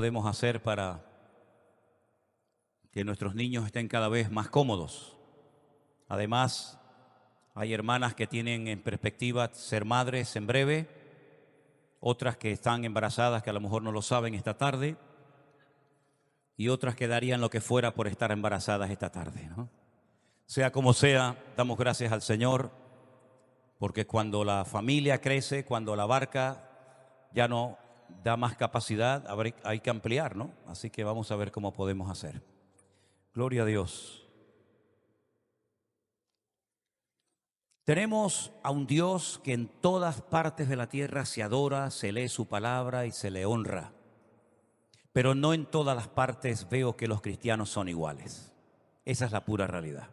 podemos hacer para que nuestros niños estén cada vez más cómodos. Además, hay hermanas que tienen en perspectiva ser madres en breve, otras que están embarazadas que a lo mejor no lo saben esta tarde, y otras que darían lo que fuera por estar embarazadas esta tarde, ¿no? Sea como sea, damos gracias al Señor, porque cuando la familia crece, cuando la barca ya no da más capacidad, hay que ampliar, ¿no? Así que vamos a ver cómo podemos hacer. Gloria a Dios. Tenemos a un Dios que en todas partes de la tierra se adora, se lee su palabra y se le honra. Pero no en todas las partes veo que los cristianos son iguales. Esa es la pura realidad.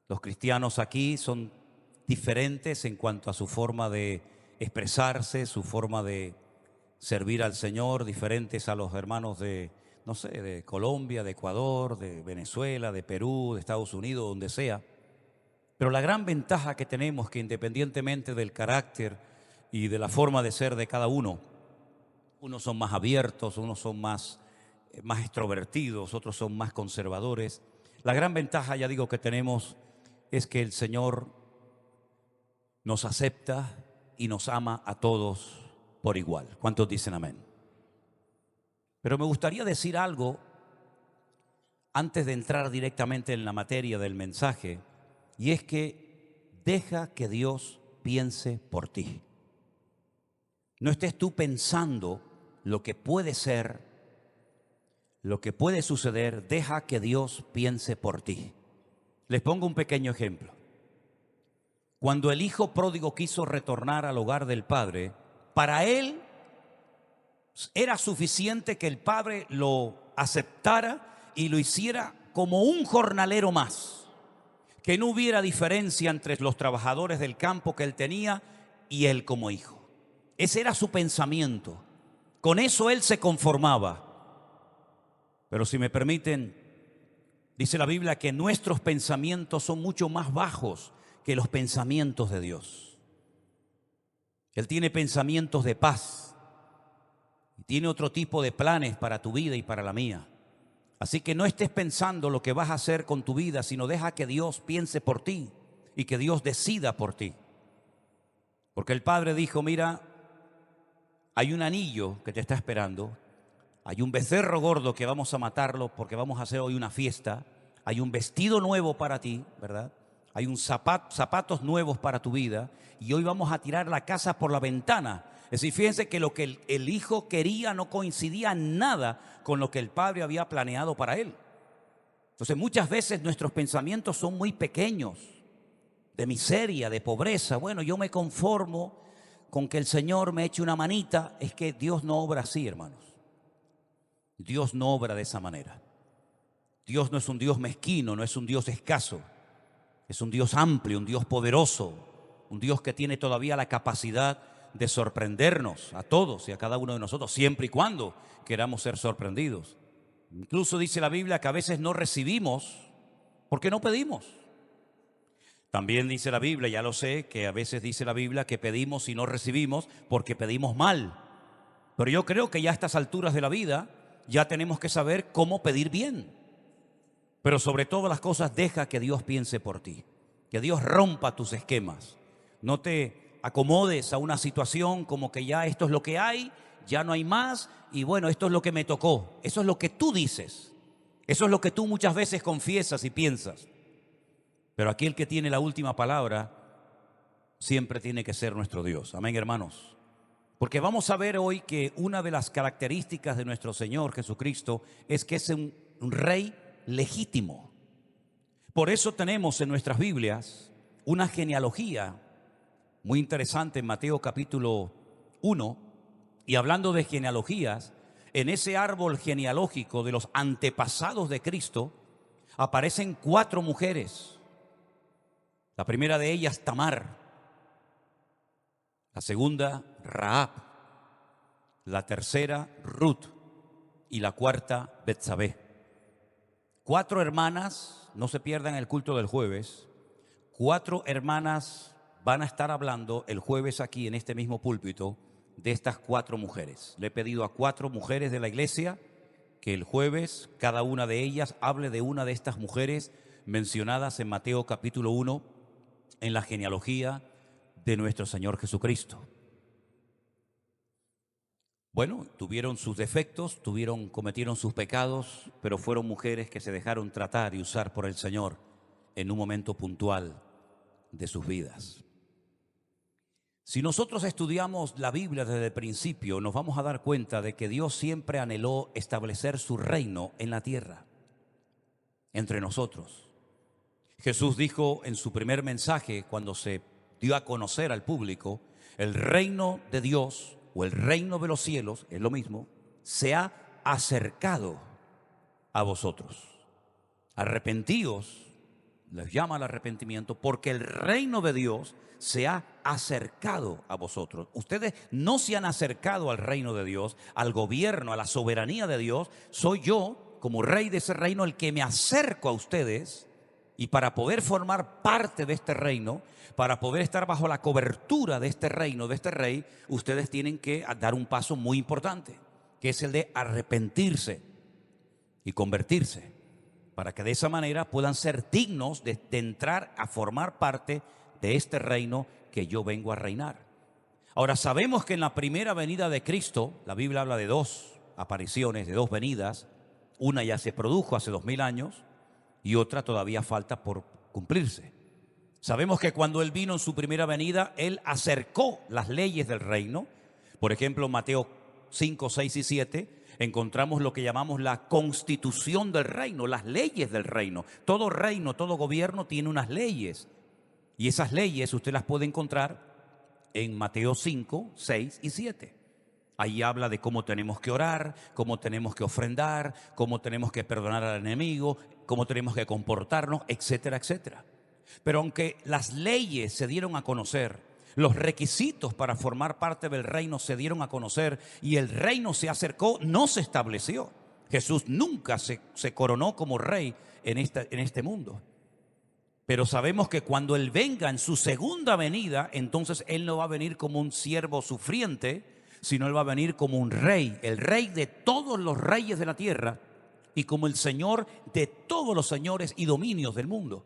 Los cristianos aquí son diferentes en cuanto a su forma de expresarse, su forma de servir al Señor, diferentes a los hermanos de, no sé, de Colombia, de Ecuador, de Venezuela, de Perú, de Estados Unidos, donde sea. Pero la gran ventaja que tenemos, que independientemente del carácter y de la forma de ser de cada uno, unos son más abiertos, unos son más extrovertidos, otros son más conservadores. La gran ventaja, ya digo, que tenemos es que el Señor nos acepta y nos ama a todos por igual. ¿Cuántos dicen amén? Pero me gustaría decir algo antes de entrar directamente en la materia del mensaje, y es que deja que Dios piense por ti. No estés tú pensando lo que puede ser, lo que puede suceder. Deja que Dios piense por ti. Les pongo un pequeño ejemplo. Cuando el hijo pródigo quiso retornar al hogar del padre, para él era suficiente que el padre lo aceptara y lo hiciera como un jornalero más. Que no hubiera diferencia entre los trabajadores del campo que él tenía y él como hijo. Ese era su pensamiento. Con eso él se conformaba. Pero si me permiten, dice la Biblia que nuestros pensamientos son mucho más bajos que los pensamientos de Dios. Él tiene pensamientos de paz y tiene otro tipo de planes para tu vida y para la mía. Así que no estés pensando lo que vas a hacer con tu vida, sino deja que Dios piense por ti y que Dios decida por ti. Porque el Padre dijo, mira, hay un anillo que te está esperando, hay un becerro gordo que vamos a matarlo porque vamos a hacer hoy una fiesta, hay un vestido nuevo para ti, ¿verdad? Hay un zapatos nuevos para tu vida y hoy vamos a tirar la casa por la ventana. Es decir, fíjense que lo que el hijo quería no coincidía en nada con lo que el padre había planeado para él. Entonces muchas veces nuestros pensamientos son muy pequeños, de miseria, de pobreza. Bueno, yo me conformo con que el Señor me eche una manita. Es que Dios no obra así, hermanos. Dios no obra de esa manera. Dios no es un Dios mezquino, no es un Dios escaso. Es un Dios amplio, un Dios poderoso, un Dios que tiene todavía la capacidad de sorprendernos a todos y a cada uno de nosotros, siempre y cuando queramos ser sorprendidos. Incluso dice la Biblia que a veces no recibimos porque no pedimos. También dice la Biblia, ya lo sé, que a veces dice la Biblia que pedimos y no recibimos porque pedimos mal. Pero yo creo que ya a estas alturas de la vida ya tenemos que saber cómo pedir bien. Pero sobre todas las cosas, deja que Dios piense por ti, que Dios rompa tus esquemas. No te acomodes a una situación como que ya esto es lo que hay, ya no hay más y bueno, esto es lo que me tocó. Eso es lo que tú dices, eso es lo que tú muchas veces confiesas y piensas. Pero aquí el que tiene la última palabra siempre tiene que ser nuestro Dios. Amén, hermanos. Porque vamos a ver hoy que una de las características de nuestro Señor Jesucristo es que es un rey legítimo. Por eso tenemos en nuestras Biblias una genealogía muy interesante en Mateo capítulo 1, y hablando de genealogías, en ese árbol genealógico de los antepasados de Cristo aparecen 4 mujeres. La primera de ellas, Tamar. La segunda, Rahab. La tercera, Ruth. Y la cuarta, Betsabé. 4 hermanas, no se pierdan el culto del jueves. 4 hermanas van a estar hablando el jueves aquí en este mismo púlpito de estas 4 mujeres. Le he pedido a 4 mujeres de la iglesia que el jueves cada una de ellas hable de una de estas mujeres mencionadas en Mateo capítulo 1 en la genealogía de nuestro Señor Jesucristo. Bueno, tuvieron sus defectos, cometieron sus pecados, pero fueron mujeres que se dejaron tratar y usar por el Señor en un momento puntual de sus vidas. Si nosotros estudiamos la Biblia desde el principio, nos vamos a dar cuenta de que Dios siempre anheló establecer su reino en la tierra, entre nosotros. Jesús dijo en su primer mensaje, cuando se dio a conocer al público, el reino de Dios o el reino de los cielos, es lo mismo, se ha acercado a vosotros. Arrepentíos, les llama al arrepentimiento, porque el reino de Dios se ha acercado a vosotros. Ustedes no se han acercado al reino de Dios, al gobierno, a la soberanía de Dios. Soy yo, como rey de ese reino, el que me acerco a ustedes. Y para poder formar parte de este reino, para poder estar bajo la cobertura de este reino, de este rey, ustedes tienen que dar un paso muy importante, que es el de arrepentirse y convertirse, para que de esa manera puedan ser dignos de entrar a formar parte de este reino que yo vengo a reinar. Ahora, sabemos que en la primera venida de Cristo, la Biblia habla de 2 apariciones, de 2 venidas. Una ya se produjo hace 2000 años y otra todavía falta por cumplirse. Sabemos que cuando Él vino en su primera venida, Él acercó las leyes del reino. Por ejemplo, Mateo 5, 6 y 7, encontramos lo que llamamos la constitución del reino, las leyes del reino. Todo reino, todo gobierno tiene unas leyes. Y esas leyes usted las puede encontrar en Mateo 5, 6 y 7. Ahí habla de cómo tenemos que orar, cómo tenemos que ofrendar, cómo tenemos que perdonar al enemigo, cómo tenemos que comportarnos, etcétera, etcétera. Pero aunque las leyes se dieron a conocer, los requisitos para formar parte del reino se dieron a conocer y el reino se acercó, no se estableció. Jesús nunca se coronó como rey en este mundo. Pero sabemos que cuando Él venga en su segunda venida, entonces Él no va a venir como un siervo sufriente, sino Él va a venir como un rey, el rey de todos los reyes de la tierra y como el Señor de todos los señores y dominios del mundo.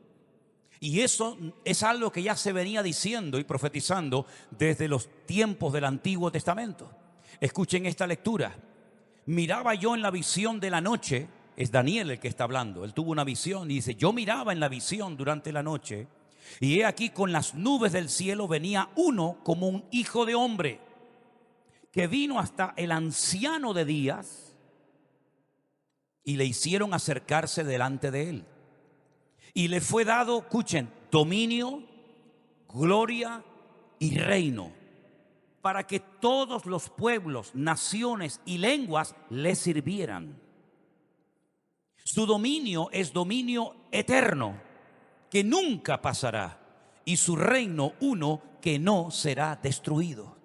Y eso es algo que ya se venía diciendo y profetizando desde los tiempos del Antiguo Testamento. Escuchen esta lectura. Miraba yo en la visión de la noche, es Daniel el que está hablando, él tuvo una visión y dice, yo miraba en la visión durante la noche y he aquí con las nubes del cielo venía uno como un hijo de hombre, que vino hasta el anciano de días y le hicieron acercarse delante de él. Y le fue dado, escuchen, dominio, gloria y reino, para que todos los pueblos, naciones y lenguas le sirvieran. Su dominio es dominio eterno, que nunca pasará, y su reino uno que no será destruido.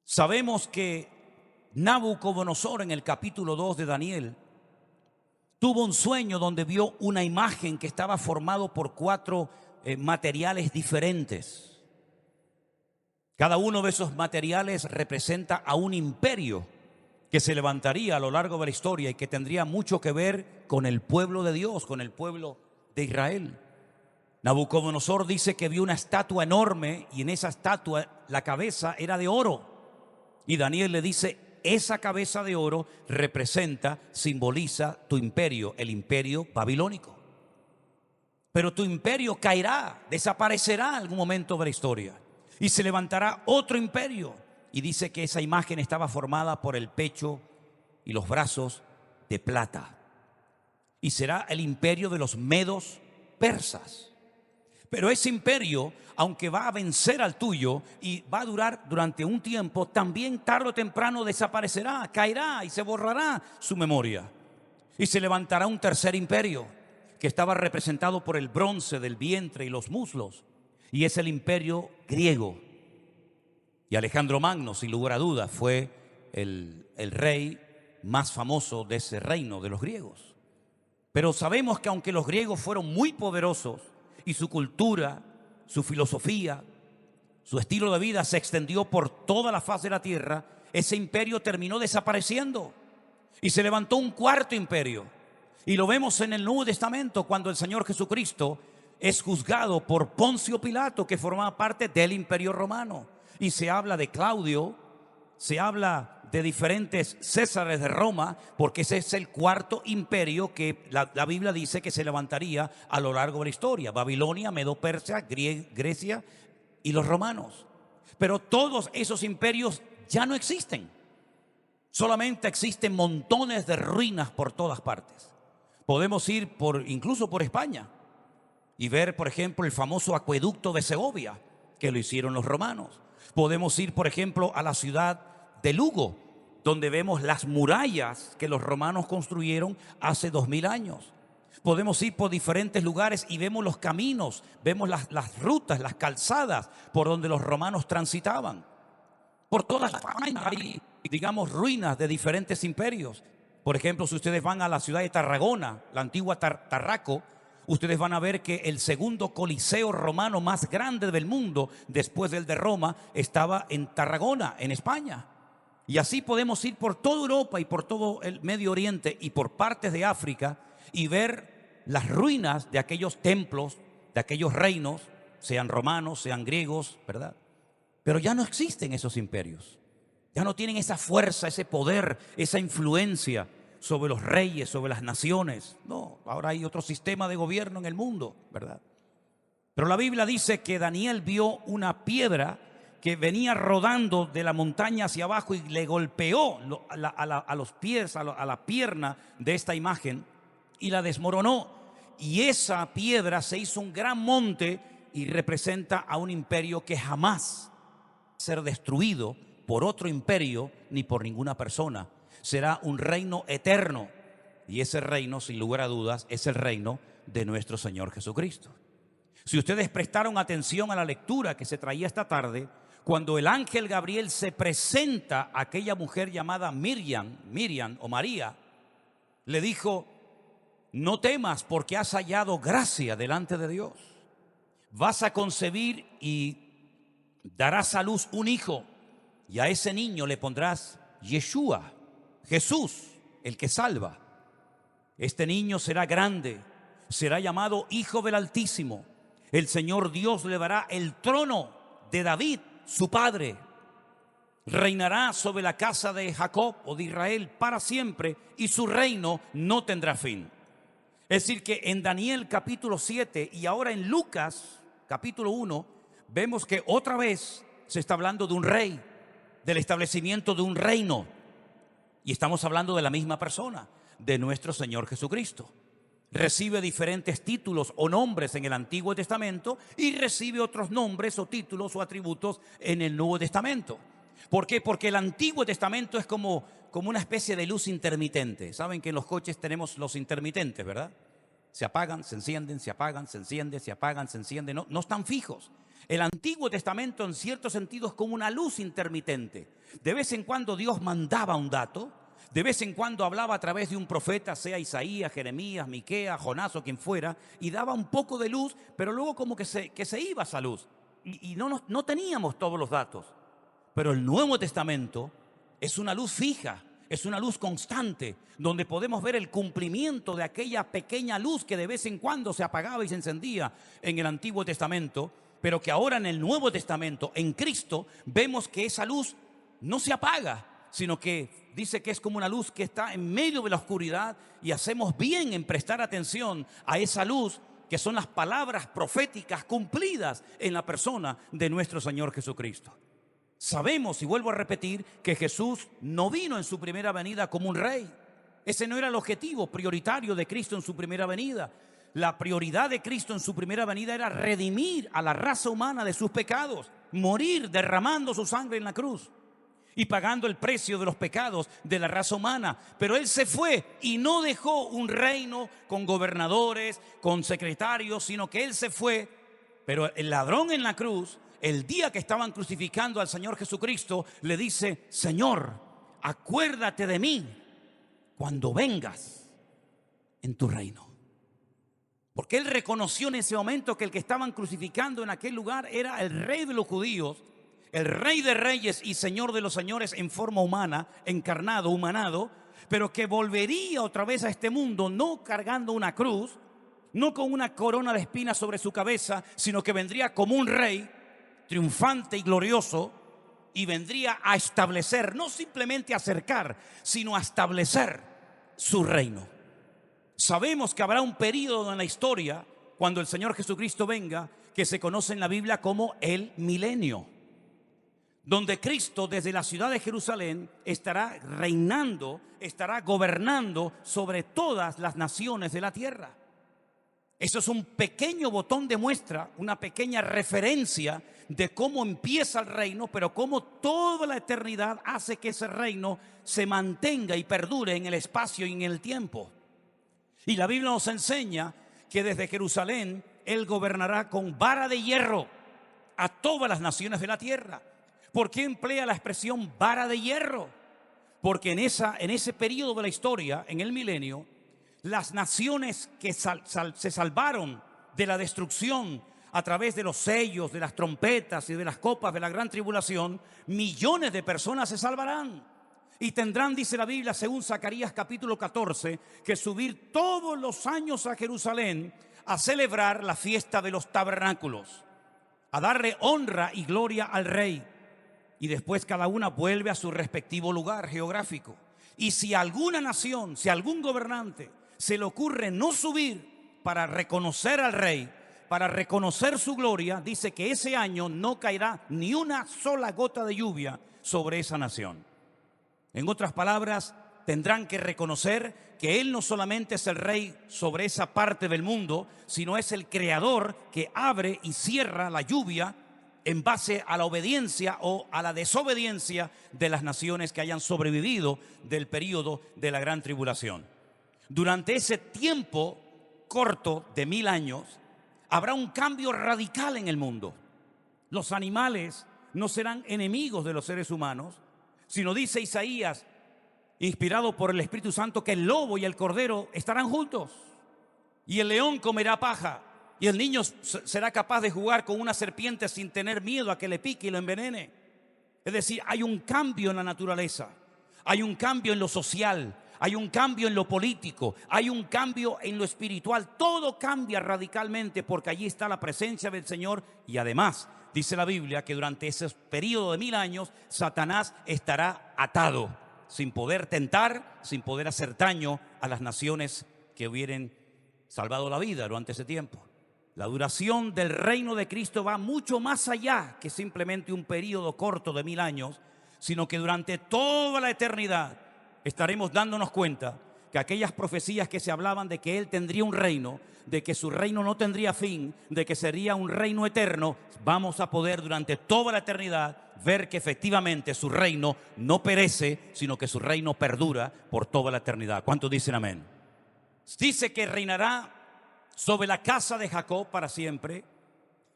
Sabemos que Nabucodonosor en el capítulo 2 de Daniel tuvo un sueño donde vio una imagen que estaba formado por 4 materiales diferentes. Cada uno de esos materiales representa a un imperio que se levantaría a lo largo de la historia y que tendría mucho que ver con el pueblo de Dios, con el pueblo de Israel. Nabucodonosor dice que vio una estatua enorme y en esa estatua la cabeza era de oro. Y Daniel le dice, esa cabeza de oro representa, simboliza tu imperio, el imperio babilónico. Pero tu imperio caerá, desaparecerá en algún momento de la historia y se levantará otro imperio. Y dice que esa imagen estaba formada por el pecho y los brazos de plata. Y será el imperio de los medos persas. Pero ese imperio, aunque va a vencer al tuyo y va a durar durante un tiempo, también tarde o temprano desaparecerá, caerá y se borrará su memoria. Y se levantará un tercer imperio que estaba representado por el bronce del vientre y los muslos. Y es el imperio griego. Y Alejandro Magno, sin lugar a dudas, fue el rey más famoso de ese reino de los griegos. Pero sabemos que aunque los griegos fueron muy poderosos y su cultura, su filosofía, su estilo de vida se extendió por toda la faz de la tierra, ese imperio terminó desapareciendo y se levantó un cuarto imperio. Y lo vemos en el Nuevo Testamento cuando el Señor Jesucristo es juzgado por Poncio Pilato, que formaba parte del imperio romano. Y se habla de Claudio, se habla de diferentes Césares de Roma, porque ese es el cuarto imperio que la Biblia dice que se levantaría a lo largo de la historia. Babilonia, Medo-Persia, Grecia y los romanos. Pero todos esos imperios ya no existen. Solamente existen montones de ruinas por todas partes. Podemos ir incluso por España y ver, por ejemplo, el famoso acueducto de Segovia, que lo hicieron los romanos. Podemos ir, por ejemplo, a la ciudad de Lugo, donde vemos las murallas que los romanos construyeron hace 2000 años. Podemos ir por diferentes lugares y vemos los caminos, vemos las rutas, las calzadas por donde los romanos transitaban. Por todas las hay, digamos, ruinas de diferentes imperios. Por ejemplo, si ustedes van a la ciudad de Tarragona, la antigua Tarraco, ustedes van a ver que el segundo coliseo romano más grande del mundo, después del de Roma, estaba en Tarragona, en España. Y así podemos ir por toda Europa y por todo el Medio Oriente y por partes de África y ver las ruinas de aquellos templos, de aquellos reinos, sean romanos, sean griegos, ¿verdad? Pero ya no existen esos imperios. Ya no tienen esa fuerza, ese poder, esa influencia sobre los reyes, sobre las naciones. No, ahora hay otro sistema de gobierno en el mundo, ¿verdad? Pero la Biblia dice que Daniel vio una piedra que venía rodando de la montaña hacia abajo y le golpeó a los pies, a la pierna de esta imagen y la desmoronó. Y esa piedra se hizo un gran monte y representa a un imperio que jamás ser destruido por otro imperio ni por ninguna persona. Será un reino eterno, y ese reino, sin lugar a dudas, es el reino de nuestro Señor Jesucristo. Si ustedes prestaron atención a la lectura que se traía esta tarde, cuando el ángel Gabriel se presenta a aquella mujer llamada Miriam o María, le dijo: no temas, porque has hallado gracia delante de Dios. Vas a concebir y darás a luz un hijo, y a ese niño le pondrás Yeshua, Jesús, el que salva. Este niño será grande, será llamado Hijo del Altísimo. El Señor Dios le dará el trono de David, su padre. Reinará sobre la casa de Jacob o de Israel para siempre, y su reino no tendrá fin. Es decir, que en Daniel capítulo 7 y ahora en Lucas capítulo 1, vemos que otra vez se está hablando de un rey, del establecimiento de un reino. Y estamos hablando de la misma persona, de nuestro Señor Jesucristo. Recibe diferentes títulos o nombres en el Antiguo Testamento y recibe otros nombres o títulos o atributos en el Nuevo Testamento. ¿Por qué? Porque el Antiguo Testamento es como una especie de luz intermitente. Saben que en los coches tenemos los intermitentes, ¿verdad? Se apagan, se encienden, se apagan, se encienden, se apagan, se encienden. No están fijos. El Antiguo Testamento en cierto sentido es como una luz intermitente. De vez en cuando Dios mandaba un dato, de vez en cuando hablaba a través de un profeta, sea Isaías, Jeremías, Miqueas, Jonás o quien fuera, y daba un poco de luz, pero luego como que se iba esa luz. Y no teníamos todos los datos. Pero el Nuevo Testamento es una luz fija, es una luz constante, donde podemos ver el cumplimiento de aquella pequeña luz que de vez en cuando se apagaba y se encendía en el Antiguo Testamento, pero que ahora en el Nuevo Testamento, en Cristo, vemos que esa luz no se apaga, sino que dice que es como una luz que está en medio de la oscuridad, y hacemos bien en prestar atención a esa luz, que son las palabras proféticas cumplidas en la persona de nuestro Señor Jesucristo. Sabemos, y vuelvo a repetir, que Jesús no vino en su primera venida como un rey. Ese no era el objetivo prioritario de Cristo en su primera venida. La prioridad de Cristo en su primera venida era redimir a la raza humana de sus pecados, morir derramando su sangre en la cruz y pagando el precio de los pecados de la raza humana. Pero Él se fue y no dejó un reino con gobernadores, con secretarios, sino que Él se fue. Pero el ladrón en la cruz, el día que estaban crucificando al Señor Jesucristo, le dice: Señor, acuérdate de mí cuando vengas en tu reino. Porque él reconoció en ese momento que el que estaban crucificando en aquel lugar era el rey de los judíos, el rey de reyes y señor de los señores en forma humana, encarnado, humanado, pero que volvería otra vez a este mundo no cargando una cruz, no con una corona de espinas sobre su cabeza, sino que vendría como un rey triunfante y glorioso, y vendría a establecer, no simplemente a acercar, sino a establecer su reino. Sabemos que habrá un periodo en la historia, cuando el Señor Jesucristo venga, que se conoce en la Biblia como el milenio, donde Cristo desde la ciudad de Jerusalén estará reinando, estará gobernando sobre todas las naciones de la tierra. Eso es un pequeño botón de muestra, una pequeña referencia de cómo empieza el reino, pero cómo toda la eternidad hace que ese reino se mantenga y perdure en el espacio y en el tiempo. Y la Biblia nos enseña que desde Jerusalén Él gobernará con vara de hierro a todas las naciones de la tierra. ¿Por qué emplea la expresión vara de hierro? Porque en ese periodo de la historia, en el milenio, las naciones que se salvaron de la destrucción a través de los sellos, de las trompetas y de las copas de la gran tribulación, millones de personas se salvarán. Y tendrán, dice la Biblia, según Zacarías capítulo 14, que subir todos los años a Jerusalén a celebrar la fiesta de los tabernáculos, a darle honra y gloria al rey. Y después cada una vuelve a su respectivo lugar geográfico. Y si alguna nación, si algún gobernante se le ocurre no subir para reconocer al rey, para reconocer su gloria, dice que ese año no caerá ni una sola gota de lluvia sobre esa nación. En otras palabras, tendrán que reconocer que Él no solamente es el rey sobre esa parte del mundo, sino es el creador que abre y cierra la lluvia en base a la obediencia o a la desobediencia de las naciones que hayan sobrevivido del periodo de la gran tribulación. Durante ese tiempo corto de 1000 años, habrá un cambio radical en el mundo. Los animales no serán enemigos de los seres humanos, sino dice Isaías, inspirado por el Espíritu Santo, que el lobo y el cordero estarán juntos, y el león comerá paja, y el niño será capaz de jugar con una serpiente sin tener miedo a que le pique y lo envenene. Es decir, hay un cambio en la naturaleza, hay un cambio en lo social, hay un cambio en lo político, hay un cambio en lo espiritual. Todo cambia radicalmente porque allí está la presencia del Señor. Y además, dice la Biblia que durante ese periodo de 1000 años, Satanás estará atado, sin poder tentar, sin poder hacer daño a las naciones que hubieran salvado la vida durante ese tiempo. La duración del reino de Cristo va mucho más allá que simplemente un periodo corto de 1000 años, sino que durante toda la eternidad estaremos dándonos cuenta que aquellas profecías que se hablaban de que Él tendría un reino, de que su reino no tendría fin, de que sería un reino eterno, vamos a poder durante toda la eternidad ver que efectivamente su reino no perece, sino que su reino perdura por toda la eternidad. ¿Cuántos dicen amén? Dice que reinará sobre la casa de Jacob para siempre,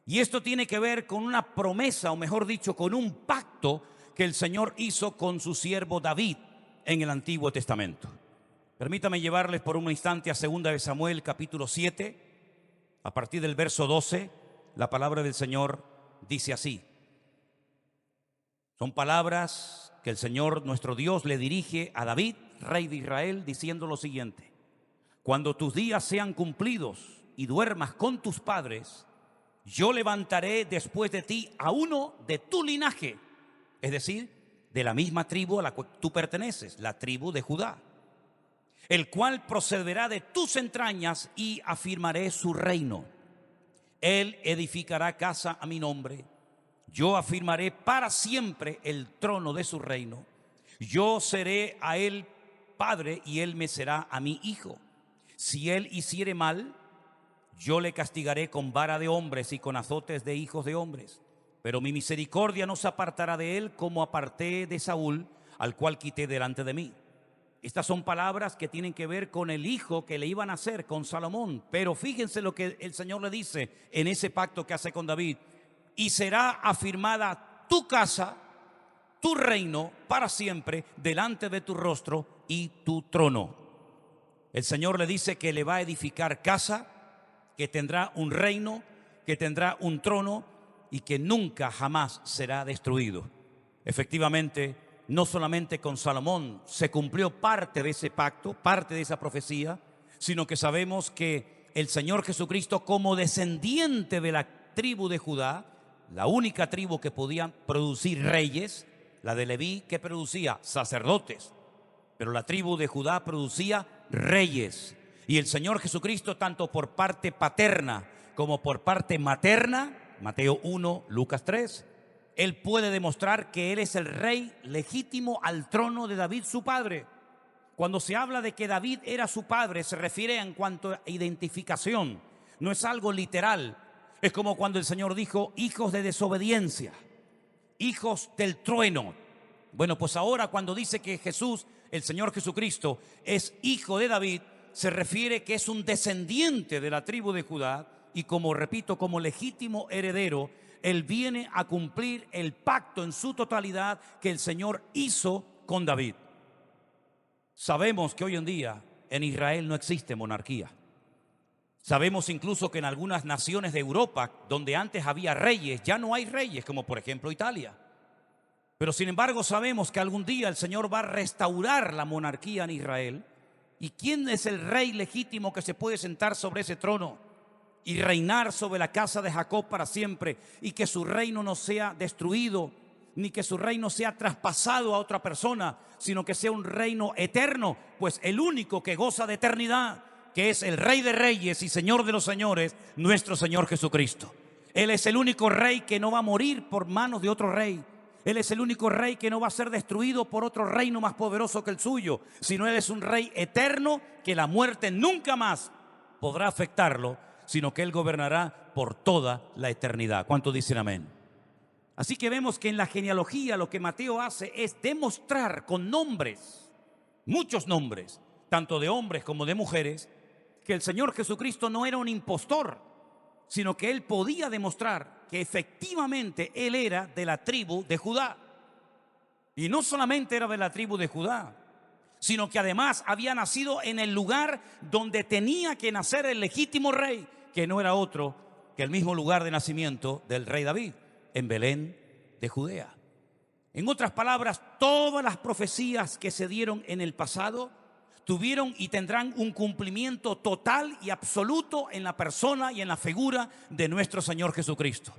y esto tiene que ver con una promesa, o mejor dicho, con un pacto que el Señor hizo con su siervo David en el Antiguo Testamento. Permítame llevarles por un instante a 2 de Samuel capítulo 7, a partir del verso 12, la palabra del Señor dice así. Son palabras que el Señor nuestro Dios le dirige a David, rey de Israel, diciendo lo siguiente: cuando tus días sean cumplidos y duermas con tus padres, yo levantaré después de ti a uno de tu linaje, es decir, de la misma tribu a la cual tú perteneces, la tribu de Judá, el cual procederá de tus entrañas y afirmaré su reino. Él edificará casa a mi nombre. Yo afirmaré para siempre el trono de su reino. Yo seré a él padre y él me será a mí hijo. Si él hiciere mal, yo le castigaré con vara de hombres y con azotes de hijos de hombres. Pero mi misericordia no se apartará de él como aparté de Saúl, al cual quité delante de mí. Estas son palabras que tienen que ver con el hijo que le iban a hacer con Salomón. Pero fíjense lo que el Señor le dice en ese pacto que hace con David. Y será afirmada tu casa, tu reino para siempre delante de tu rostro y tu trono. El Señor le dice que le va a edificar casa, que tendrá un reino, que tendrá un trono y que nunca jamás será destruido. Efectivamente, no solamente con Salomón se cumplió parte de ese pacto, parte de esa profecía, sino que sabemos que el Señor Jesucristo, como descendiente de la tribu de Judá, la única tribu que podía producir reyes, la de Leví, que producía sacerdotes, pero la tribu de Judá producía reyes. Y el Señor Jesucristo, tanto por parte paterna como por parte materna, Mateo 1, Lucas 3, Él puede demostrar que Él es el rey legítimo al trono de David, su padre. Cuando se habla de que David era su padre, se refiere en cuanto a identificación. No es algo literal. Es como cuando el Señor dijo, hijos de desobediencia, hijos del trueno. Bueno, pues ahora cuando dice que Jesús, el Señor Jesucristo, es hijo de David, se refiere que es un descendiente de la tribu de Judá y, como repito, como legítimo heredero, Él viene a cumplir el pacto en su totalidad que el Señor hizo con David. Sabemos que hoy en día en Israel no existe monarquía. Sabemos incluso que en algunas naciones de Europa, donde antes había reyes, ya no hay reyes, como por ejemplo Italia. Pero sin embargo sabemos que algún día el Señor va a restaurar la monarquía en Israel. ¿Y quién es el rey legítimo que se puede sentar sobre ese trono y reinar sobre la casa de Jacob para siempre, y que su reino no sea destruido, ni que su reino sea traspasado a otra persona, sino que sea un reino eterno? Pues el único que goza de eternidad, que es el Rey de Reyes y Señor de los Señores, nuestro Señor Jesucristo. Él es el único rey que no va a morir por manos de otro rey. Él es el único rey que no va a ser destruido por otro reino más poderoso que el suyo, sino Él es un rey eterno que la muerte nunca más podrá afectarlo, sino que Él gobernará por toda la eternidad. ¿Cuántos dicen amén? Así que vemos que en la genealogía lo que Mateo hace es demostrar con nombres, muchos nombres, tanto de hombres como de mujeres, que el Señor Jesucristo no era un impostor, sino que Él podía demostrar que efectivamente Él era de la tribu de Judá. Y no solamente era de la tribu de Judá, sino que además había nacido en el lugar donde tenía que nacer el legítimo rey, que no era otro que el mismo lugar de nacimiento del rey David, en Belén de Judea. En otras palabras, todas las profecías que se dieron en el pasado tuvieron y tendrán un cumplimiento total y absoluto en la persona y en la figura de nuestro Señor Jesucristo.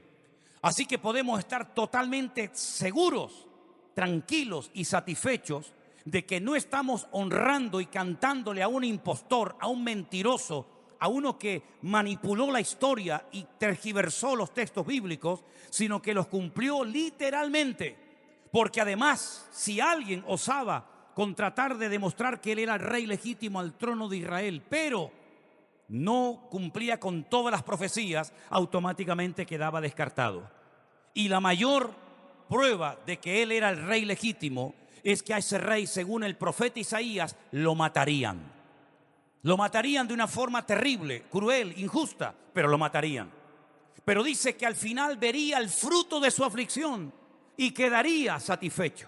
Así que podemos estar totalmente seguros, tranquilos y satisfechos de que no estamos honrando y cantándole a un impostor, a un mentiroso, a uno que manipuló la historia y tergiversó los textos bíblicos, sino que los cumplió literalmente. Porque además, si alguien osaba con tratar de demostrar que Él era el rey legítimo al trono de Israel, pero no cumplía con todas las profecías, automáticamente quedaba descartado. Y la mayor prueba de que Él era el rey legítimo es que a ese rey, según el profeta Isaías, lo matarían. Lo matarían de una forma terrible, cruel, injusta, pero lo matarían. Pero dice que al final vería el fruto de su aflicción y quedaría satisfecho.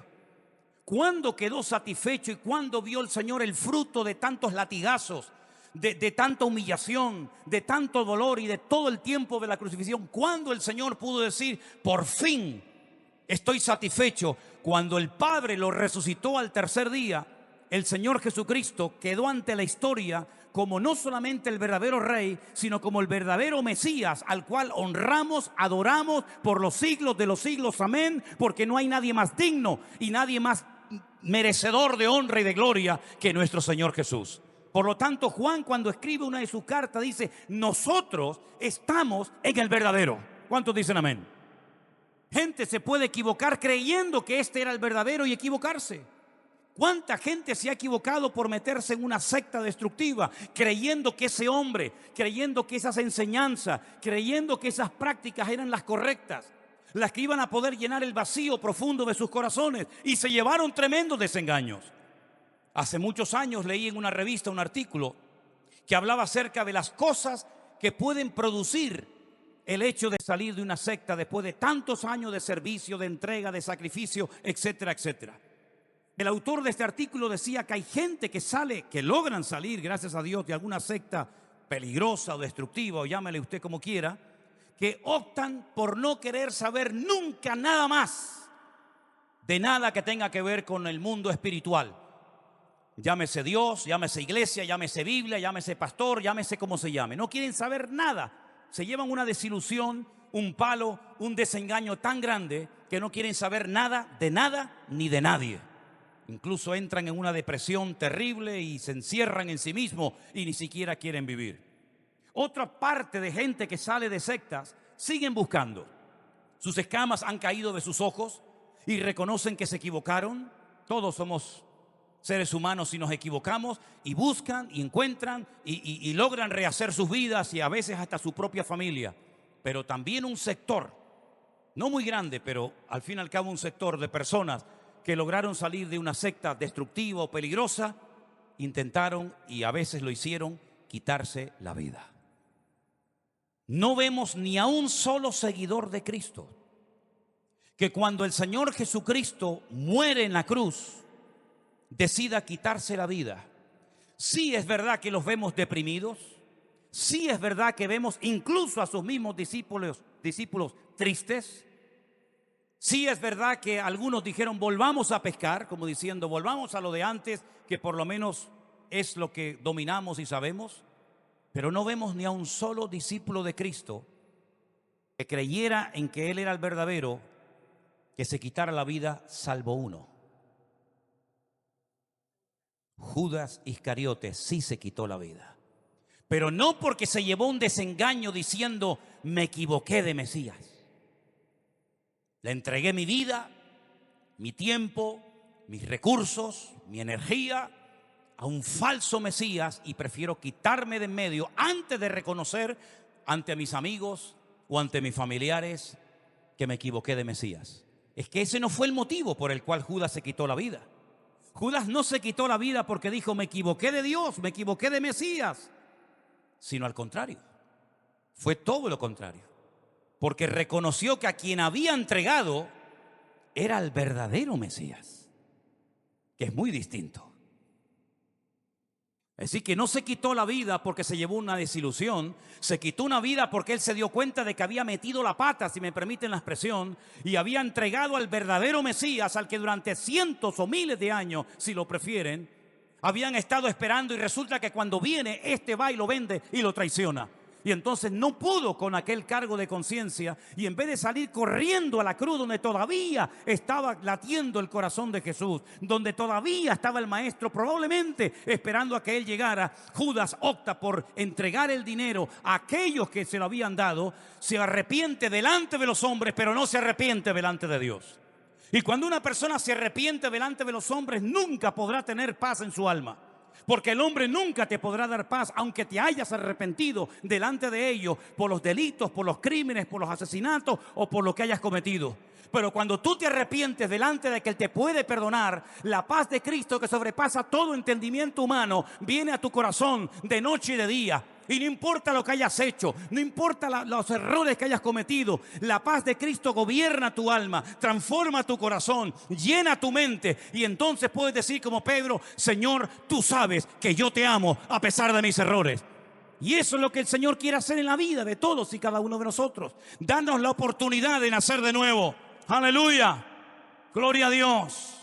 ¿Cuándo quedó satisfecho y cuándo vio el Señor el fruto de tantos latigazos, de tanta humillación, de tanto dolor y de todo el tiempo de la crucifixión? ¿Cuándo el Señor pudo decir, por fin estoy satisfecho? Cuando el Padre lo resucitó al tercer día, el Señor Jesucristo quedó ante la historia como no solamente el verdadero Rey, sino como el verdadero Mesías, al cual honramos, adoramos por los siglos de los siglos. Amén. Porque no hay nadie más digno y nadie más merecedor de honra y de gloria que nuestro Señor Jesús. Por lo tanto, Juan, cuando escribe una de sus cartas, dice, nosotros estamos en el verdadero. ¿Cuántos dicen amén? Gente se puede equivocar creyendo que este era el verdadero y equivocarse. ¿Cuánta gente se ha equivocado por meterse en una secta destructiva, creyendo que ese hombre, creyendo que esas enseñanzas, creyendo que esas prácticas eran las correctas, las que iban a poder llenar el vacío profundo de sus corazones, y se llevaron tremendos desengaños? Hace muchos años leí en una revista un artículo que hablaba acerca de las cosas que pueden producir el hecho de salir de una secta después de tantos años de servicio, de entrega, de sacrificio, etcétera, etcétera. El autor de este artículo decía que hay gente que sale, que logran salir, gracias a Dios, de alguna secta peligrosa o destructiva, o llámele usted como quiera, que optan por no querer saber nunca nada más de nada que tenga que ver con el mundo espiritual. Llámese Dios, llámese iglesia, llámese Biblia, llámese pastor, llámese como se llame. No quieren saber nada. Se llevan una desilusión, un palo, un desengaño tan grande que no quieren saber nada ni de nadie. Incluso entran en una depresión terrible y se encierran en sí mismos y ni siquiera quieren vivir. Otra parte de gente que sale de sectas siguen buscando. Sus escamas han caído de sus ojos y reconocen que se equivocaron. Todos somos seres humanos y nos equivocamos, y buscan y encuentran y logran rehacer sus vidas y a veces hasta su propia familia. Pero también un sector, no muy grande, pero al fin y al cabo un sector de personas que lograron salir de una secta destructiva o peligrosa, intentaron, y a veces lo hicieron, quitarse la vida. No vemos ni a un solo seguidor de Cristo que cuando el Señor Jesucristo muere en la cruz decida quitarse la vida. Sí es verdad que los vemos deprimidos, sí es verdad que vemos incluso a sus mismos discípulos tristes, sí es verdad que algunos dijeron volvamos a pescar, como diciendo volvamos a lo de antes, que por lo menos es lo que dominamos y sabemos, pero no vemos ni a un solo discípulo de Cristo que creyera en que Él era el verdadero, que se quitara la vida, salvo uno. Judas Iscariote sí se quitó la vida, pero no porque se llevó un desengaño diciendo me equivoqué de Mesías. Le entregué mi vida, mi tiempo, mis recursos, mi energía a un falso Mesías y prefiero quitarme de en medio antes de reconocer ante mis amigos o ante mis familiares que me equivoqué de Mesías. Es que ese no fue el motivo por el cual Judas se quitó la vida. Judas no se quitó la vida porque dijo me equivoqué de Dios, me equivoqué de Mesías, sino al contrario, fue todo lo contrario, porque reconoció que a quien había entregado era el verdadero Mesías, que es muy distinto. Así que no se quitó la vida porque se llevó una desilusión, se quitó una vida porque él se dio cuenta de que había metido la pata, si me permiten la expresión, y había entregado al verdadero Mesías, al que durante cientos o miles de años, si lo prefieren, habían estado esperando, y resulta que cuando viene, este va y lo vende y lo traiciona. Y entonces no pudo con aquel cargo de conciencia, y en vez de salir corriendo a la cruz donde todavía estaba latiendo el corazón de Jesús, donde todavía estaba el maestro probablemente esperando a que él llegara, Judas opta por entregar el dinero a aquellos que se lo habían dado. Se arrepiente delante de los hombres, pero no se arrepiente delante de Dios. Y cuando una persona se arrepiente delante de los hombres, nunca podrá tener paz en su alma. Porque el hombre nunca te podrá dar paz, aunque te hayas arrepentido delante de ellos por los delitos, por los crímenes, por los asesinatos o por lo que hayas cometido. Pero cuando tú te arrepientes delante de que Él te puede perdonar, la paz de Cristo que sobrepasa todo entendimiento humano viene a tu corazón de noche y de día. Y no importa lo que hayas hecho, no importa los errores que hayas cometido, la paz de Cristo gobierna tu alma, transforma tu corazón, llena tu mente. Y entonces puedes decir como Pedro, Señor, tú sabes que yo te amo a pesar de mis errores. Y eso es lo que el Señor quiere hacer en la vida de todos y cada uno de nosotros. Darnos la oportunidad de nacer de nuevo. Aleluya. Gloria a Dios.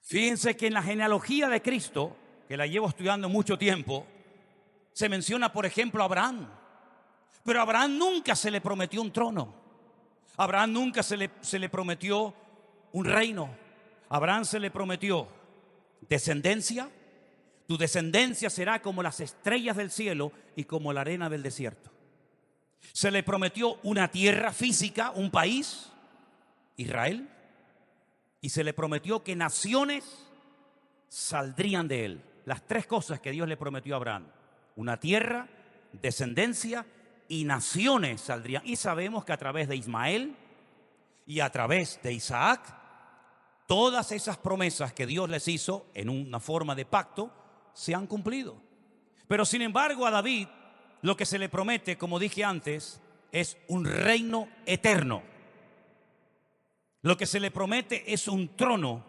Fíjense que en la genealogía de Cristo, que la llevo estudiando mucho tiempo, se menciona, por ejemplo, a Abraham. Pero a Abraham nunca se le prometió un trono. A Abraham nunca se le prometió un reino. A Abraham se le prometió descendencia. Tu descendencia será como las estrellas del cielo y como la arena del desierto. Se le prometió una tierra física, un país, Israel. Y se le prometió que naciones saldrían de él. Las tres cosas que Dios le prometió a Abraham: una tierra, descendencia y naciones saldrían. Y sabemos que a través de Ismael y a través de Isaac, todas esas promesas que Dios les hizo en una forma de pacto se han cumplido. Pero sin embargo a David lo que se le promete, como dije antes, es un reino eterno. Lo que se le promete es un trono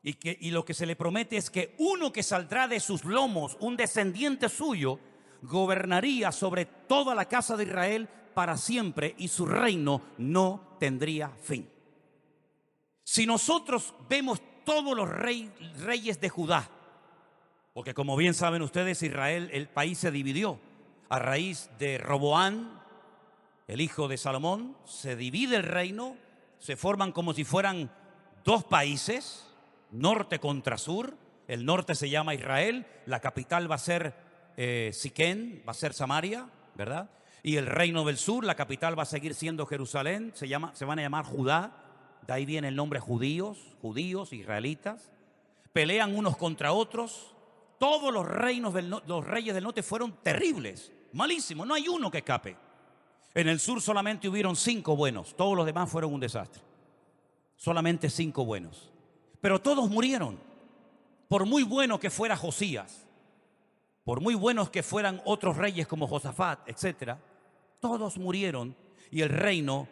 Y lo que se le promete es que uno que saldrá de sus lomos, un descendiente suyo, gobernaría sobre toda la casa de Israel para siempre y su reino no tendría fin. Si nosotros vemos todos los reyes de Judá, porque como bien saben ustedes, Israel, el país se dividió a raíz de Roboán, el hijo de Salomón, se divide el reino, se forman como si fueran dos países, norte contra sur. El norte se llama Israel, la capital va a ser Siquén, va a ser Samaria, ¿verdad? Y el reino del sur, la capital va a seguir siendo Jerusalén, se van a llamar Judá, de ahí viene el nombre judíos, israelitas. Pelean unos contra otros. Todos los reyes del norte fueron terribles, malísimos, no hay uno que escape. En el sur solamente hubieron 5 buenos, todos los demás fueron un desastre. Solamente 5 buenos. Pero todos murieron. Por muy bueno que fuera Josías, por muy buenos que fueran otros reyes como Josafat, etc., todos murieron y el reino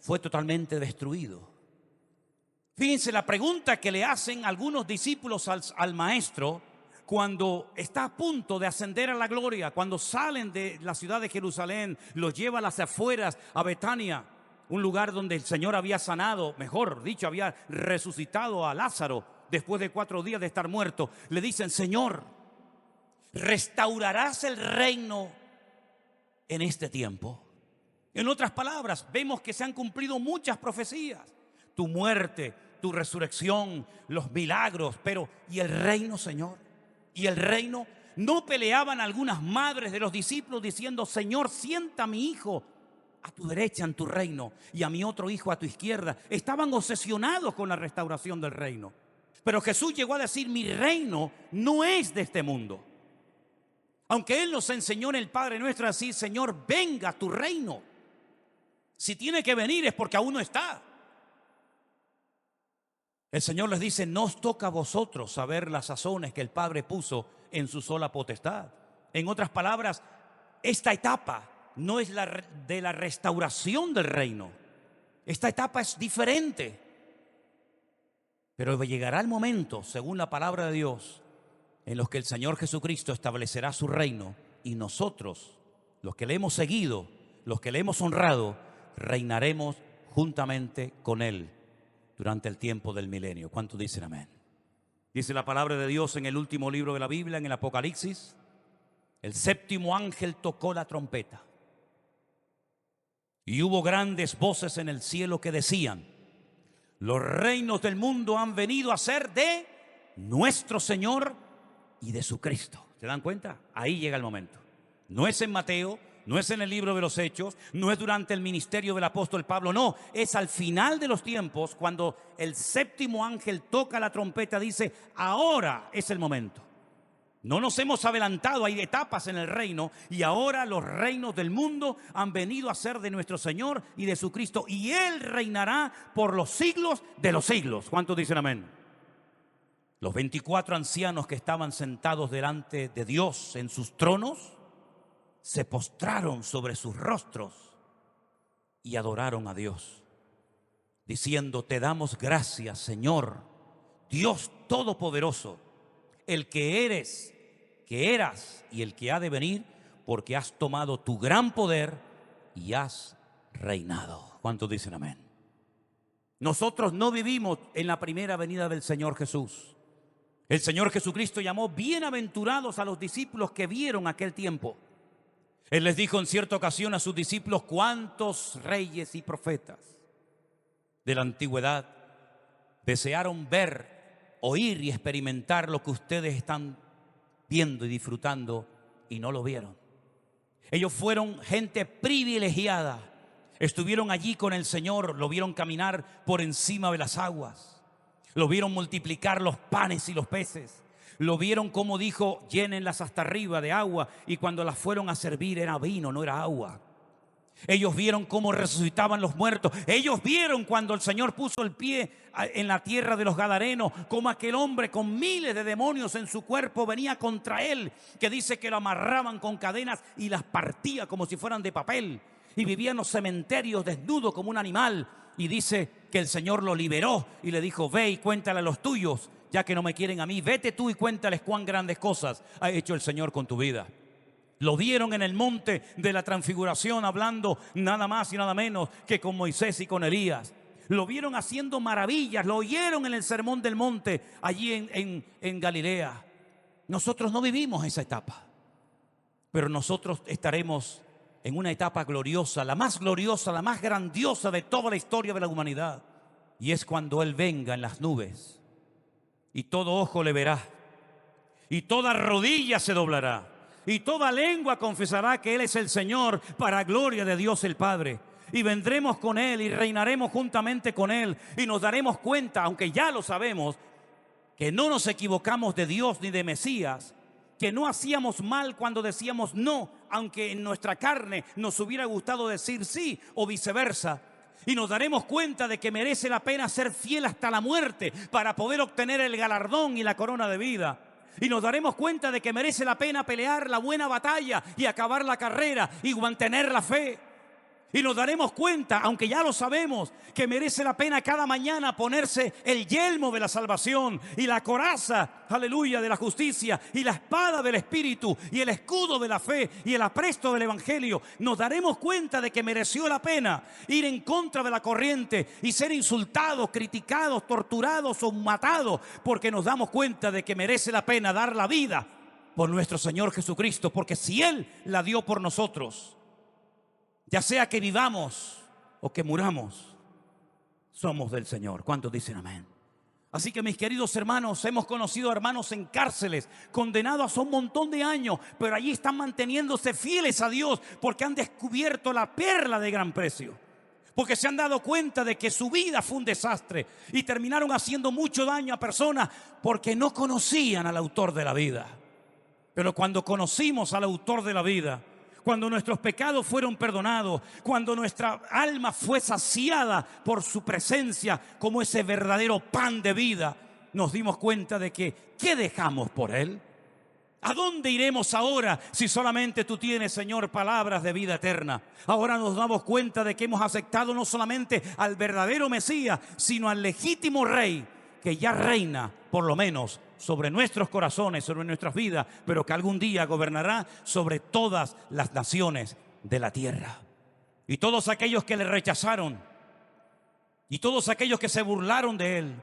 fue totalmente destruido. Fíjense la pregunta que le hacen algunos discípulos al maestro cuando está a punto de ascender a la gloria, cuando salen de la ciudad de Jerusalén, los lleva a las afueras, a Betania, un lugar donde el Señor había sanado, mejor dicho, había resucitado a Lázaro después de 4 días de estar muerto. Le dicen: Señor, ¿restaurarás el reino en este tiempo? En otras palabras, vemos que se han cumplido muchas profecías. Tu muerte, tu resurrección, los milagros, pero ¿y el reino, Señor? ¿Y el reino? ¿No peleaban algunas madres de los discípulos diciendo: Señor, sienta a mi hijo a tu derecha en tu reino y a mi otro hijo a tu izquierda? Estaban obsesionados con la restauración del reino. Pero Jesús llegó a decir: mi reino no es de este mundo. Aunque Él nos enseñó en el Padre Nuestro a decir: Señor, venga tu reino. Si tiene que venir es porque aún no está. El Señor les dice: no os toca a vosotros saber las sazones que el Padre puso en su sola potestad. En otras palabras, esta etapa no es la de la restauración del reino. Esta etapa es diferente. Pero llegará el momento, según la palabra de Dios, en los que el Señor Jesucristo establecerá su reino y nosotros, los que le hemos seguido, los que le hemos honrado, reinaremos juntamente con Él durante el tiempo del milenio. ¿Cuántos dicen amén? Dice la palabra de Dios en el último libro de la Biblia, en el Apocalipsis: el 7º ángel tocó la trompeta y hubo grandes voces en el cielo que decían: los reinos del mundo han venido a ser de nuestro Señor y de su Cristo. ¿Se dan cuenta? Ahí llega el momento. No es en Mateo, no es en el libro de los Hechos, no es durante el ministerio del apóstol Pablo, no, es al final de los tiempos, cuando el 7º ángel toca la trompeta, dice: ahora es el momento. No nos hemos adelantado, hay etapas en el reino, y ahora los reinos del mundo han venido a ser de nuestro Señor y de su Cristo, y Él reinará por los siglos de los siglos. ¿Cuántos dicen amén? Los 24 ancianos que estaban sentados delante de Dios en sus tronos se postraron sobre sus rostros y adoraron a Dios, diciendo: te damos gracias, Señor, Dios Todopoderoso, el que eres, que eras y el que ha de venir, porque has tomado tu gran poder y has reinado. ¿Cuántos dicen amén? Nosotros no vivimos en la primera venida del Señor Jesús. El Señor Jesucristo llamó bienaventurados a los discípulos que vieron aquel tiempo. Él les dijo en cierta ocasión a sus discípulos: cuántos reyes y profetas de la antigüedad desearon ver, oír y experimentar lo que ustedes están viendo y disfrutando, y no lo vieron. Ellos fueron gente privilegiada, estuvieron allí con el Señor, lo vieron caminar por encima de las aguas, lo vieron multiplicar los panes y los peces, lo vieron como dijo: llénenlas hasta arriba de agua, y cuando las fueron a servir era vino, no era agua. Ellos vieron cómo resucitaban los muertos. Ellos vieron cuando el Señor puso el pie en la tierra de los Gadarenos, cómo aquel hombre con miles de demonios en su cuerpo venía contra él, que dice que lo amarraban con cadenas y las partía como si fueran de papel. y vivía en los cementerios desnudo como un animal. Y dice que el Señor lo liberó y le dijo: ve y cuéntale a los tuyos, ya que no me quieren a mí, vete tú y cuéntales cuán grandes cosas ha hecho el Señor con tu vida. Lo vieron en el monte de la transfiguración hablando nada más y nada menos que con Moisés y con Elías. Lo vieron haciendo maravillas, lo oyeron en el sermón del monte allí en Galilea. Nosotros no vivimos esa etapa, pero nosotros estaremos en una etapa gloriosa, la más grandiosa de toda la historia de la humanidad. Y es cuando Él venga en las nubes y todo ojo le verá y toda rodilla se doblará y toda lengua confesará que Él es el Señor, para gloria de Dios el Padre. Y vendremos con Él y reinaremos juntamente con Él y nos daremos cuenta, aunque ya lo sabemos, que no nos equivocamos de Dios ni de Mesías, que no hacíamos mal cuando decíamos no, aunque en nuestra carne nos hubiera gustado decir sí, o viceversa. Y nos daremos cuenta de que merece la pena ser fiel hasta la muerte para poder obtener el galardón y la corona de vida. Y nos daremos cuenta de que merece la pena pelear la buena batalla y acabar la carrera y mantener la fe. Y nos daremos cuenta, aunque ya lo sabemos, que merece la pena cada mañana ponerse el yelmo de la salvación y la coraza, aleluya, de la justicia y la espada del Espíritu y el escudo de la fe y el apresto del Evangelio. Nos daremos cuenta de que mereció la pena ir en contra de la corriente y ser insultados, criticados, torturados o matados, porque nos damos cuenta de que merece la pena dar la vida por nuestro Señor Jesucristo, porque si Él la dio por nosotros, ya sea que vivamos o que muramos, somos del Señor. ¿Cuántos dicen amén? Así que, mis queridos hermanos, hemos conocido hermanos en cárceles, condenados a un montón de años, pero allí están manteniéndose fieles a Dios porque han descubierto la perla de gran precio. Porque se han dado cuenta de que su vida fue un desastre y terminaron haciendo mucho daño a personas porque no conocían al autor de la vida. Pero cuando conocimos al autor de la vida, cuando nuestros pecados fueron perdonados, cuando nuestra alma fue saciada por su presencia como ese verdadero pan de vida, nos dimos cuenta de que, ¿qué dejamos por Él? ¿A dónde iremos ahora si solamente tú tienes, Señor, palabras de vida eterna? Ahora nos damos cuenta de que hemos aceptado no solamente al verdadero Mesías, sino al legítimo Rey que ya reina, por lo menos, sobre nuestros corazones, sobre nuestras vidas, pero que algún día gobernará sobre todas las naciones de la tierra. Y todos aquellos que le rechazaron, y todos aquellos que se burlaron de Él,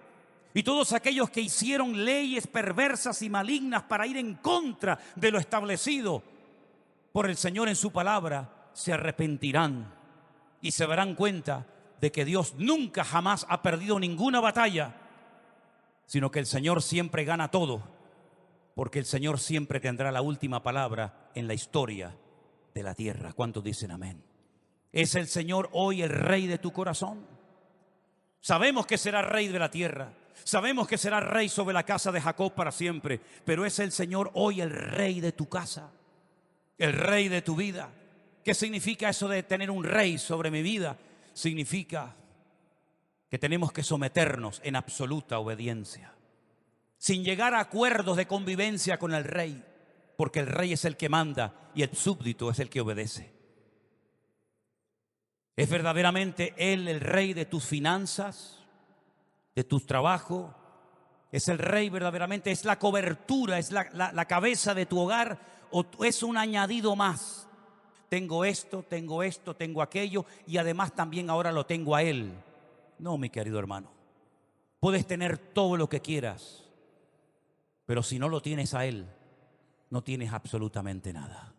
y todos aquellos que hicieron leyes perversas y malignas para ir en contra de lo establecido por el Señor en su palabra, se arrepentirán y se darán cuenta de que Dios nunca jamás ha perdido ninguna batalla, sino que el Señor siempre gana todo, porque el Señor siempre tendrá la última palabra en la historia de la tierra. ¿Cuántos dicen amén? ¿Es el Señor hoy el Rey de tu corazón? Sabemos que será Rey de la tierra, sabemos que será Rey sobre la casa de Jacob para siempre, pero ¿es el Señor hoy el Rey de tu casa? El Rey de tu vida. ¿Qué significa eso de tener un Rey sobre mi vida? Significa que tenemos que someternos en absoluta obediencia, sin llegar a acuerdos de convivencia con el Rey, porque el Rey es el que manda y el súbdito es el que obedece. ¿Es verdaderamente Él el Rey de tus finanzas, de tu trabajo? ¿Es el Rey verdaderamente? ¿Es la cobertura, es la cabeza de tu hogar, o es un añadido más? Tengo esto, tengo aquello, y además también ahora lo tengo a Él. No, mi querido hermano, puedes tener todo lo que quieras, pero si no lo tienes a Él, no tienes absolutamente nada.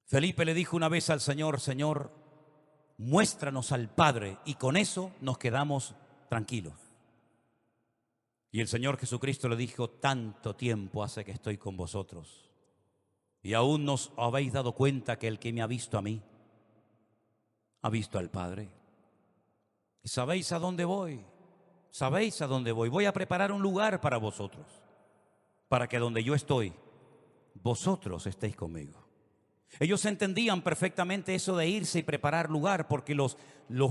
Felipe le dijo una vez al Señor: Señor, muéstranos al Padre, y con eso nos quedamos tranquilos. Y el Señor Jesucristo le dijo: tanto tiempo hace que estoy con vosotros, y aún no os habéis dado cuenta que el que me ha visto a mí, ha visto al Padre. ¿Y sabéis a dónde voy? ¿Sabéis a dónde voy? Voy a preparar un lugar para vosotros, para que donde yo estoy, vosotros estéis conmigo. Ellos entendían perfectamente eso de irse y preparar lugar, porque los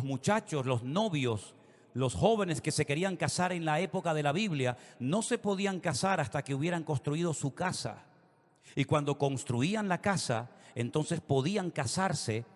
muchachos, los novios, los jóvenes que se querían casar en la época de la Biblia, no se podían casar hasta que hubieran construido su casa. Y cuando construían la casa, entonces podían casarse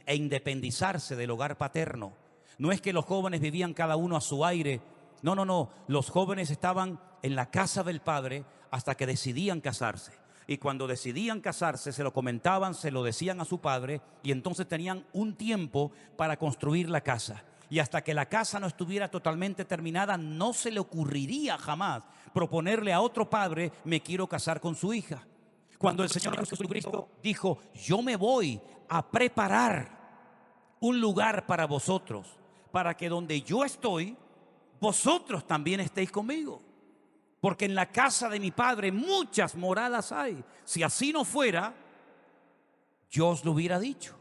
e independizarse del hogar paterno. No es que los jóvenes vivían cada uno a su aire. No, no, no. Los jóvenes estaban en la casa del padre hasta que decidían casarse. Y cuando decidían casarse, se lo comentaban, se lo decían a su padre, y entonces tenían un tiempo para construir la casa. Y hasta que la casa no estuviera totalmente terminada, no se le ocurriría jamás proponerle a otro padre: me quiero casar con su hija. Cuando el Señor Jesucristo dijo: yo me voy a preparar un lugar para vosotros, para que donde yo estoy, vosotros también estéis conmigo. Porque en la casa de mi Padre muchas moradas hay. Si así no fuera, yo os lo hubiera dicho.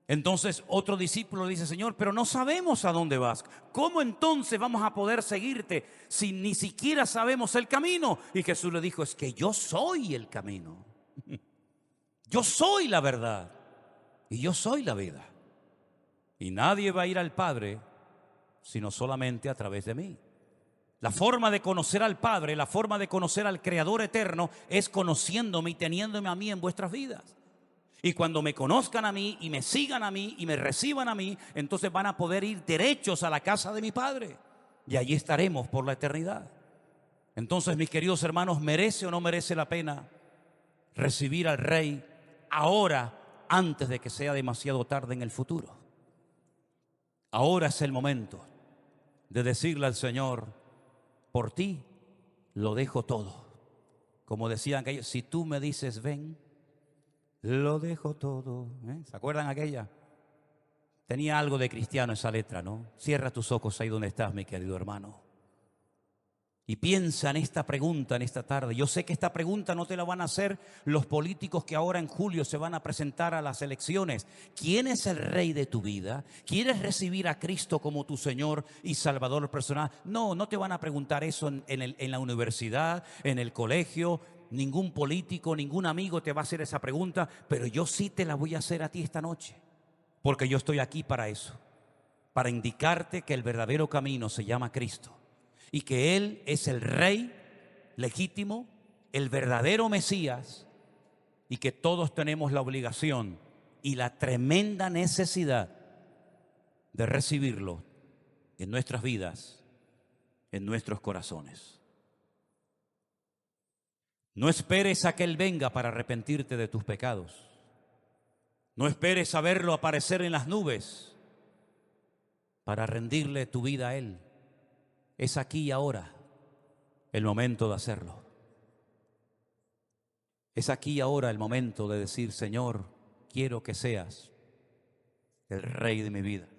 Entonces otro discípulo dice: Señor, pero no sabemos a dónde vas. ¿Cómo entonces vamos a poder seguirte si ni siquiera sabemos el camino? Y Jesús le dijo: es que yo soy el camino. Yo soy la verdad. Y yo soy la vida. Y nadie va a ir al Padre sino solamente a través de mí. La forma de conocer al Padre, la forma de conocer al Creador eterno, es conociéndome y teniéndome a mí en vuestras vidas. Y cuando me conozcan a mí y me sigan a mí y me reciban a mí, entonces van a poder ir derechos a la casa de mi Padre. Y allí estaremos por la eternidad. Entonces, mis queridos hermanos, ¿merece o no merece la pena recibir al Rey ahora, antes de que sea demasiado tarde en el futuro? Ahora es el momento de decirle al Señor: por ti lo dejo todo. Como decían aquellos: si tú me dices ven, lo dejo todo. ¿Se acuerdan aquella? Tenía algo de cristiano esa letra, ¿no? Cierra tus ojos ahí donde estás, mi querido hermano, y piensa en esta pregunta en esta tarde. Yo sé que esta pregunta no te la van a hacer los políticos que ahora en julio se van a presentar a las elecciones. ¿Quién es el Rey de tu vida? ¿Quieres recibir a Cristo como tu Señor y Salvador personal? No, no te van a preguntar eso en la universidad, en el colegio. Ningún político, ningún amigo te va a hacer esa pregunta, pero yo sí te la voy a hacer a ti esta noche, porque yo estoy aquí para eso, para indicarte que el verdadero camino se llama Cristo y que Él es el Rey legítimo, el verdadero Mesías, y que todos tenemos la obligación y la tremenda necesidad de recibirlo en nuestras vidas, en nuestros corazones. No esperes a que Él venga para arrepentirte de tus pecados. No esperes a verlo aparecer en las nubes para rendirle tu vida a Él. Es aquí y ahora el momento de hacerlo. Es aquí y ahora el momento de decir: Señor, quiero que seas el Rey de mi vida.